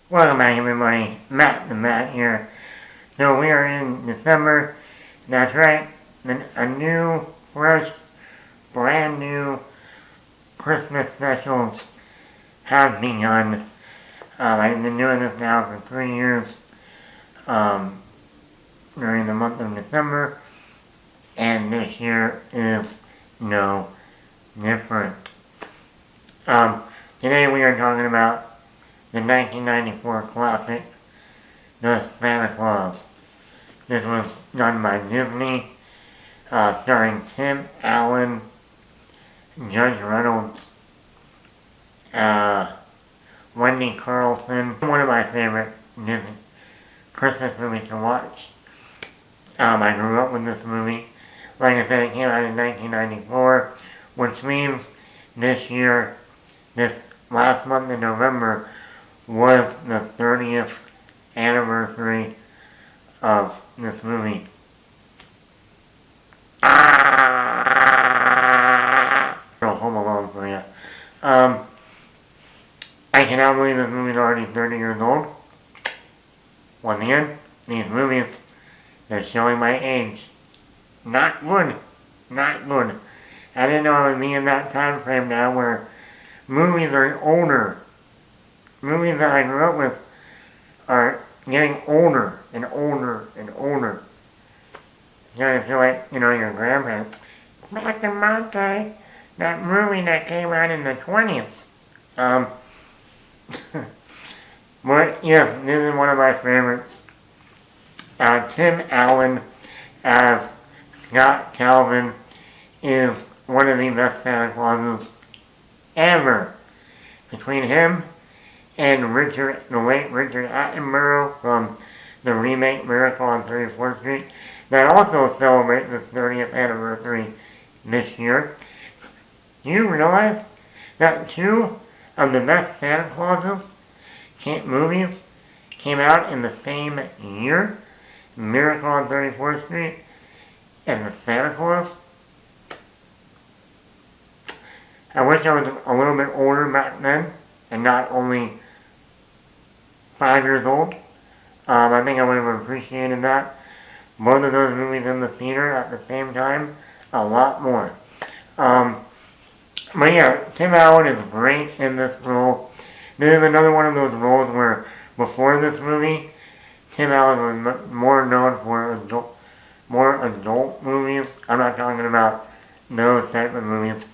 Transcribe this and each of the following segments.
Welcome back, everybody. Matt the Matt here. So we are in December. That's right. A new, fresh, brand new Christmas specials have begun. I've been doing this now for 3 years during the month of December, and this year is no different. Today we are talking about the 1994 classic, The Santa Claus. This was done by Disney, starring Tim Allen, Judge Reynolds, Wendy Carlson. One of my favorite Disney Christmas movies to watch. I grew up with this movie. Like I said, it came out in 1994, which means this year, this last month in November, was the 30th anniversary of this movie. Home Alone for you. I cannot believe this movie is already 30 years old. Once again, these movies, they're showing my age. Not good. Not good. I didn't know I would be in that time frame now where movies are older. Movies that I grew up with are getting older and older and older. You kind of feel like, your grandparents. Back in my day, that movie that came out in the 20s. But yes, this is one of my favorites. Tim Allen as Scott Calvin is one of the best Santa Clauses ever. Between him and the late Richard Attenborough from the remake Miracle on 34th Street, that also celebrates the 30th anniversary this year. Do you realize that two of the best Santa Clauses movies came out in the same year? Miracle on 34th Street, and the Santa Claus. I wish I was a little bit older back then, and not only 5 years old. I think I would have appreciated that. Both of those movies in the theater at the same time, a lot more. Um, but yeah, Tim Allen is great in this role. This is another one of those roles where before this movie, Tim Allen was more known for more adult movies. I'm not talking about those type of movies.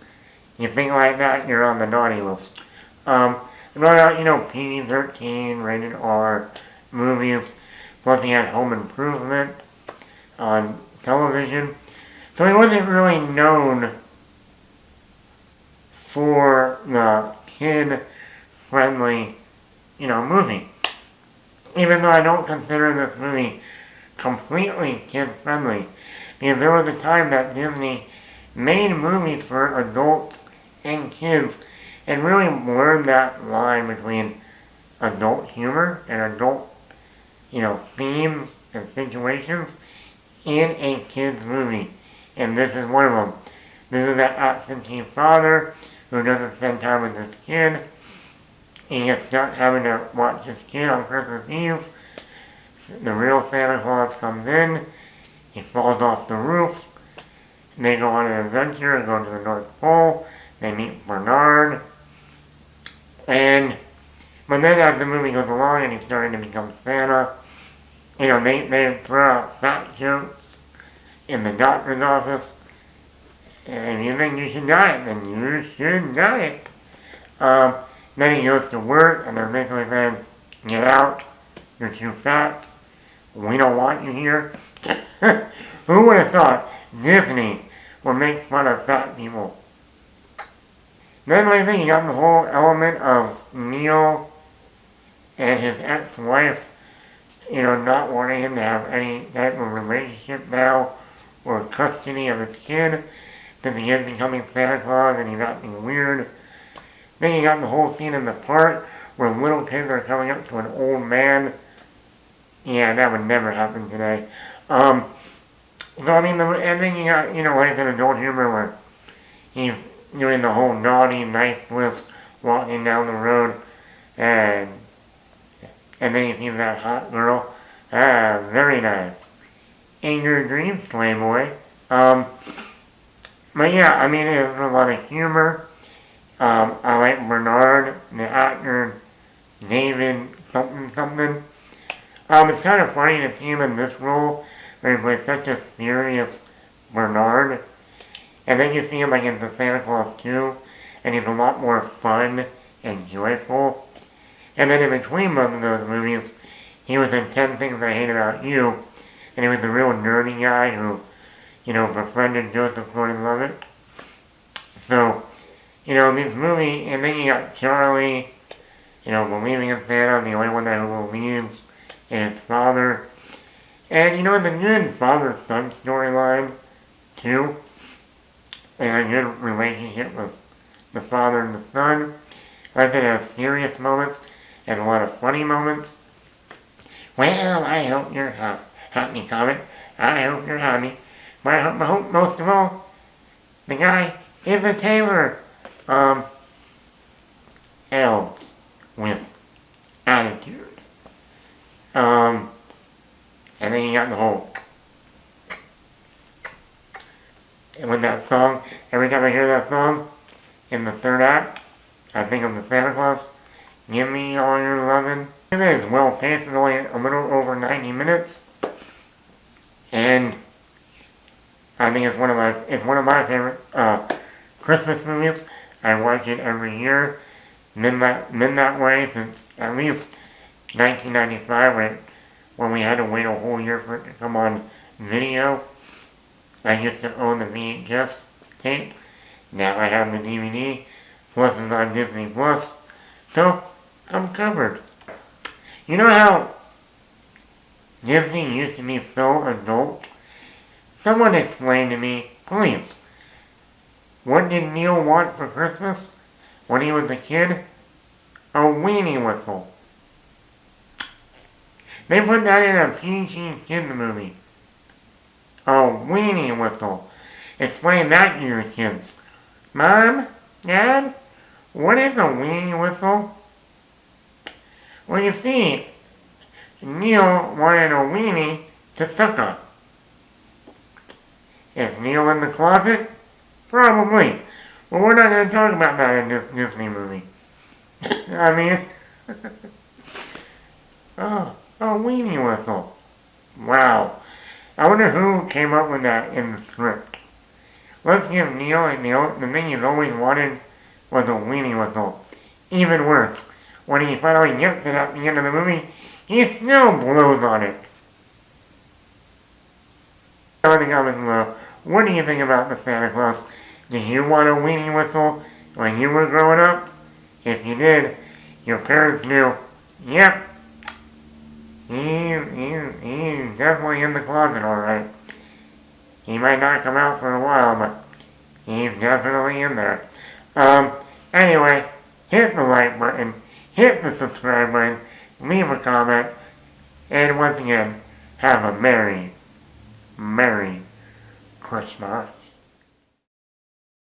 You think like that, you're on the naughty list. What about, PG-13, rated R movies. Plus he had Home Improvement on television. So he wasn't really known for the kid-friendly, movie. Even though I don't consider this movie completely kid-friendly. Because there was a time that Disney made movies for adults and kids and really blurred that line between adult humor and adult, themes and situations in a kid's movie. And this is one of them. This is that absentee father who doesn't spend time with his kid. He gets stuck having to watch his kid on Christmas Eve. The real Santa Claus comes in. He falls off the roof. They go on an adventure and go to the North Pole. They meet Bernard. But then as the movie goes along and he's starting to become Santa, they throw out fat jokes in the doctor's office. And if you think you should diet, then you should diet. Then he goes to work and they're basically saying, get out, you're too fat, we don't want you here. Who would have thought Disney would make fun of fat people? Then I think you got the whole element of Neil and his ex-wife, not wanting him to have any type of relationship now or custody of his kid, since he is becoming Santa Claus and he's acting weird. Then you got the whole scene in the park where little kids are coming up to an old man. Yeah, that would never happen today. And then you got, like an adult humor where he's doing the whole naughty, nice twist, walking down the road, and then you see that hot girl. Very nice. In your dreams, Playboy. But yeah, there's a lot of humor. I like Bernard, the actor, David something. It's kind of funny to see him in this role, where he plays such a serious Bernard. And then you see him like in the Santa Claus 2, and he's a lot more fun and joyful. And then in between both of those movies, he was in 10 Things I Hate About You, and he was a real nerdy guy who, befriended Joseph Gordon-Levitt. So, this movie, and then you got Charlie, believing in Santa, the only one that believes in his father. And, it's a good father-son storyline, too. And a good relationship with the father and the son. Like I said, it has serious moments and a lot of funny moments. Well, I hope you're happy, Comet. I hope you're happy. But I hope most of all, the guy is a tailor. Elves with attitude. And then you got the whole, and with that song, every time I hear that song, in the third act, I think of the Santa Claus, give me all your lovin'. It is well paced, it's only a little over 90 minutes, and I think it's one of my favorite, Christmas movies. I watch it every year. Been that way since at least 1995 when we had to wait a whole year for it to come on video. I used to own the VHS tape. Now I have the DVD. Plus it's on Disney Plus. So I'm covered. You know how Disney used to be so adult? Someone explain to me, please. What did Neil want for Christmas when he was a kid? A weenie whistle. They put that in a PG kids movie. Oh, weenie whistle. Explain that to your kids. Mom? Dad? What is a weenie whistle? Well, you see, Neil wanted a weenie to suck on. Is Neil in the closet? Probably. But we're not going to talk about that in this Disney movie. I mean, oh, a weenie whistle. Wow. I wonder who came up with that in the script. Let's give Neil the thing he's always wanted was a weenie whistle. Even worse, when he finally gets it at the end of the movie, he still blows on it. In the comments below, what do you think about the Santa Claus? Did you want a weenie whistle when you were growing up? If you did, your parents knew, yep, he's definitely in the closet, alright. He might not come out for a while, but he's definitely in there. Anyway, hit the like button, hit the subscribe button, leave a comment, and once again, have a Merry Christmas.